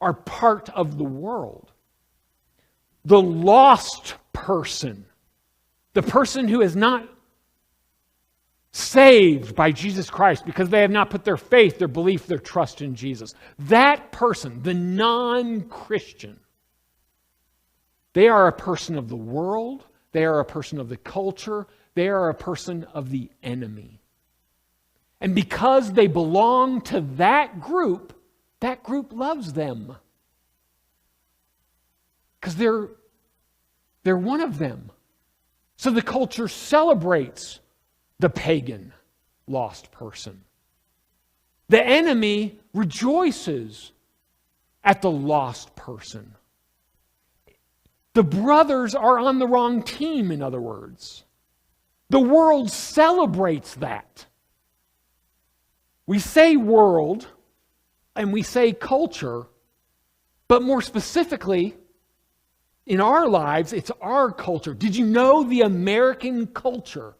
are part of the world. The lost person, the person who is not saved by Jesus Christ because they have not put their faith, their belief, their trust in Jesus. That person, the non-Christian, they are a person of the world, they are a person of the culture, they are a person of the enemy. And because they belong to that group loves them. Because they're one of them. So the culture celebrates the pagan lost person. The enemy rejoices at the lost person. The brothers are on the wrong team, in other words. The world celebrates that. We say world and we say culture, but more specifically, in our lives, it's our culture. Did you know the American culture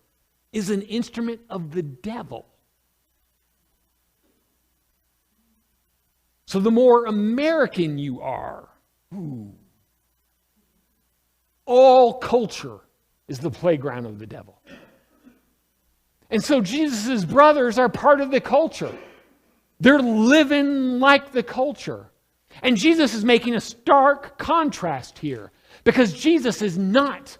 is an instrument of the devil? So the more American you are, all culture is the playground of the devil. And so Jesus' brothers are part of the culture. They're living like the culture. And Jesus is making a stark contrast here, because Jesus is not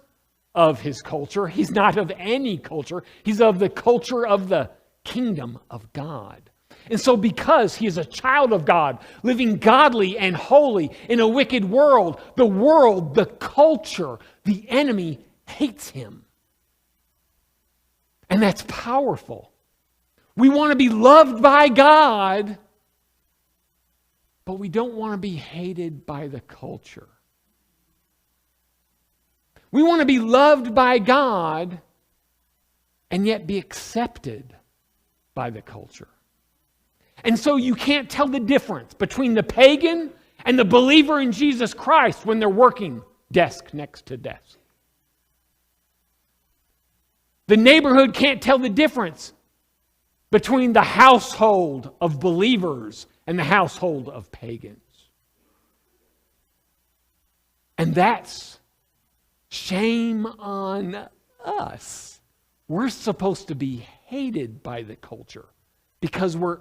of his culture. He's not of any culture. He's of the culture of the kingdom of God. And so because he is a child of God, living godly and holy in a wicked world, the culture, the enemy hates him. And that's powerful. We want to be loved by God, but we don't want to be hated by the culture. We want to be loved by God and yet be accepted by the culture. And so you can't tell the difference between the pagan and the believer in Jesus Christ when they're working desk next to desk. The neighborhood can't tell the difference between the household of believers and the household of pagans. And that's shame on us. We're supposed to be hated by the culture because we're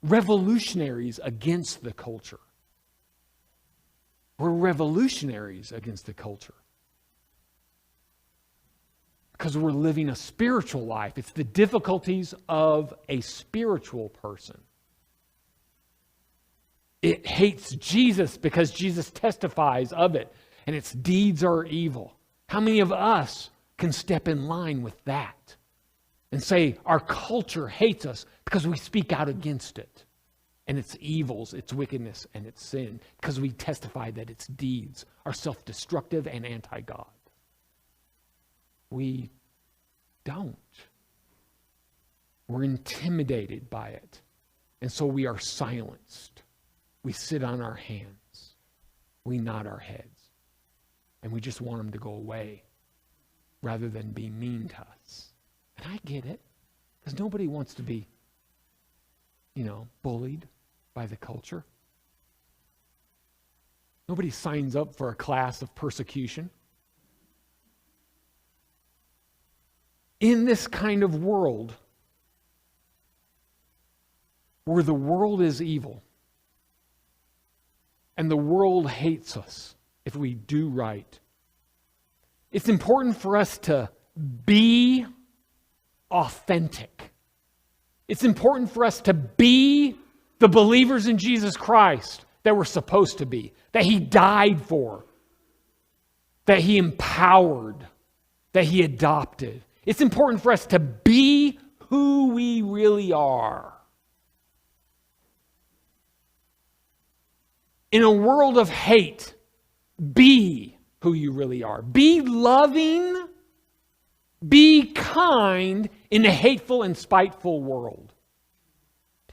revolutionaries against the culture. We're revolutionaries against the culture because we're living a spiritual life. It's the difficulties of a spiritual person. It hates Jesus because Jesus testifies of it, and its deeds are evil. How many of us can step in line with that and say our culture hates us because we speak out against it and its evils, its wickedness, and its sin, because we testify that its deeds are self-destructive and anti-God? We don't. We're intimidated by it, and so we are silenced. We sit on our hands. We nod our heads. And we just want them to go away rather than be mean to us. And I get it, because nobody wants to be, bullied by the culture. Nobody signs up for a class of persecution. In this kind of world, where the world is evil, and the world hates us if we do right, it's important for us to be authentic. It's important for us to be the believers in Jesus Christ that we're supposed to be, that he died for, that he empowered, that he adopted. It's important for us to be who we really are. In a world of hate, be who you really are. Be loving, be kind in a hateful and spiteful world.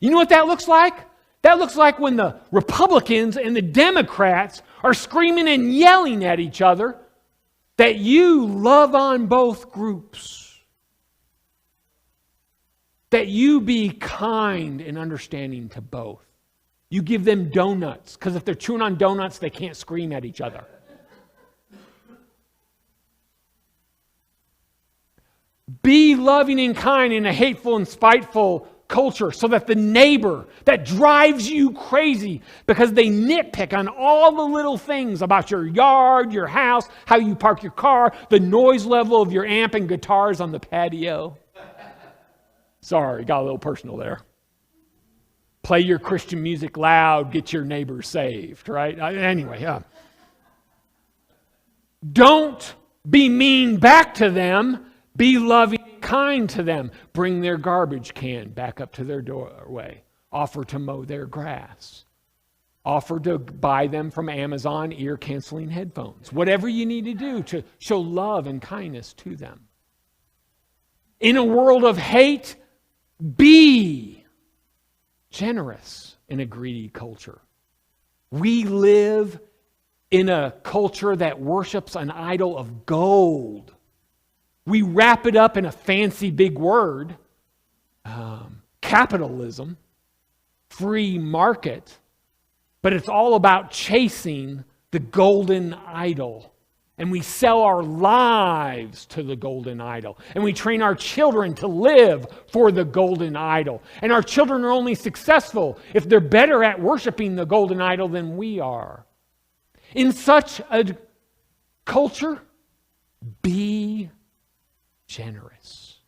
You know what that looks like? That looks like when the Republicans and the Democrats are screaming and yelling at each other that you love on both groups. That you be kind and understanding to both. You give them donuts, because if they're chewing on donuts, they can't scream at each other. Be loving and kind in a hateful and spiteful culture, so that the neighbor that drives you crazy because they nitpick on all the little things about your yard, your house, how you park your car, the noise level of your amp and guitars on the patio. Sorry, got a little personal there. Play your Christian music loud, get your neighbors saved, right? Anyway, don't be mean back to them. Be loving and kind to them. Bring their garbage can back up to their doorway. Offer to mow their grass. Offer to buy them from Amazon ear-canceling headphones. Whatever you need to do to show love and kindness to them. In a world of hate, be generous in a greedy culture. We live in a culture that worships an idol of gold. We wrap it up in a fancy big word, capitalism, free market, but it's all about chasing the golden idol. And we sell our lives to the golden idol. And we train our children to live for the golden idol. And our children are only successful if they're better at worshiping the golden idol than we are. In such a culture, be generous.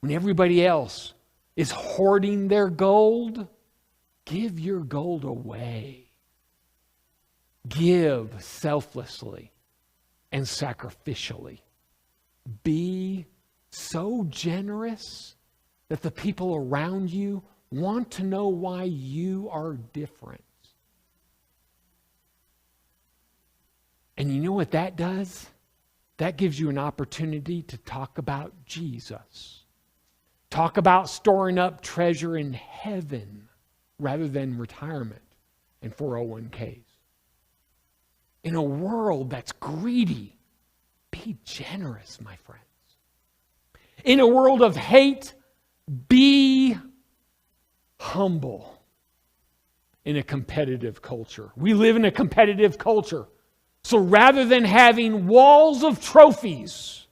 When everybody else is hoarding their gold, give your gold away. Give selflessly and sacrificially. Be so generous that the people around you want to know why you are different. And you know what that does? That gives you an opportunity to talk about Jesus. Talk about storing up treasure in heaven rather than retirement and 401ks. In a world that's greedy, be generous, my friends. In a world of hate, be humble in a competitive culture. We live in a competitive culture. So rather than having walls of trophies,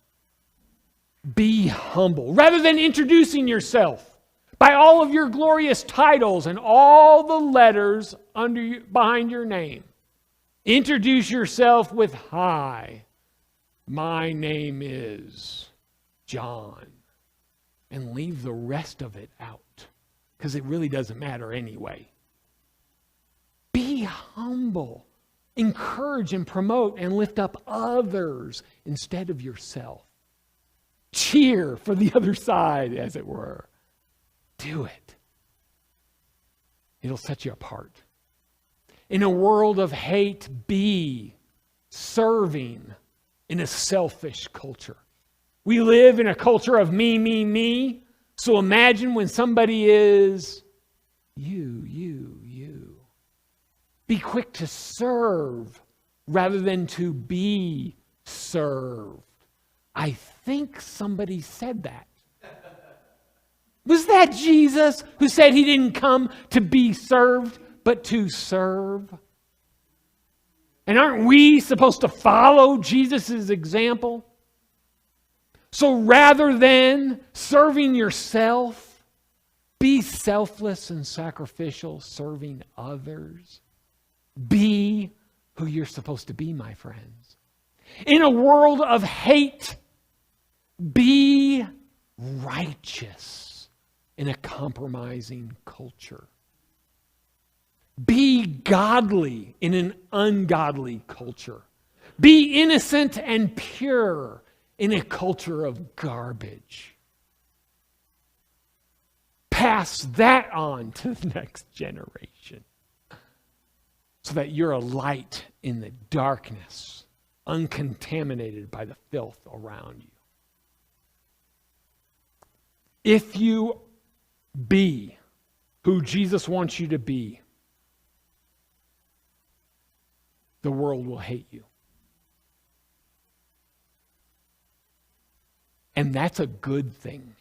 be humble. Rather than introducing yourself by all of your glorious titles and all the letters behind your name, introduce yourself with, "Hi, my name is John." And leave the rest of it out, because it really doesn't matter anyway. Be humble. Encourage and promote and lift up others instead of yourself. Cheer for the other side, as it were. Do it. It'll set you apart. In a world of hate, be serving in a selfish culture. We live in a culture of me, me, me. So imagine when somebody is you. Be quick to serve rather than to be served. I think somebody said that. Was that Jesus who said he didn't come to be served, but to serve? And aren't we supposed to follow Jesus' example? So rather than serving yourself, be selfless and sacrificial, serving others. Be who you're supposed to be, my friends. In a world of hate, be righteous in a compromising culture. Be godly in an ungodly culture. Be innocent and pure in a culture of garbage. Pass that on to the next generation, so that you're a light in the darkness, uncontaminated by the filth around you. If you be who Jesus wants you to be, the world will hate you. And that's a good thing.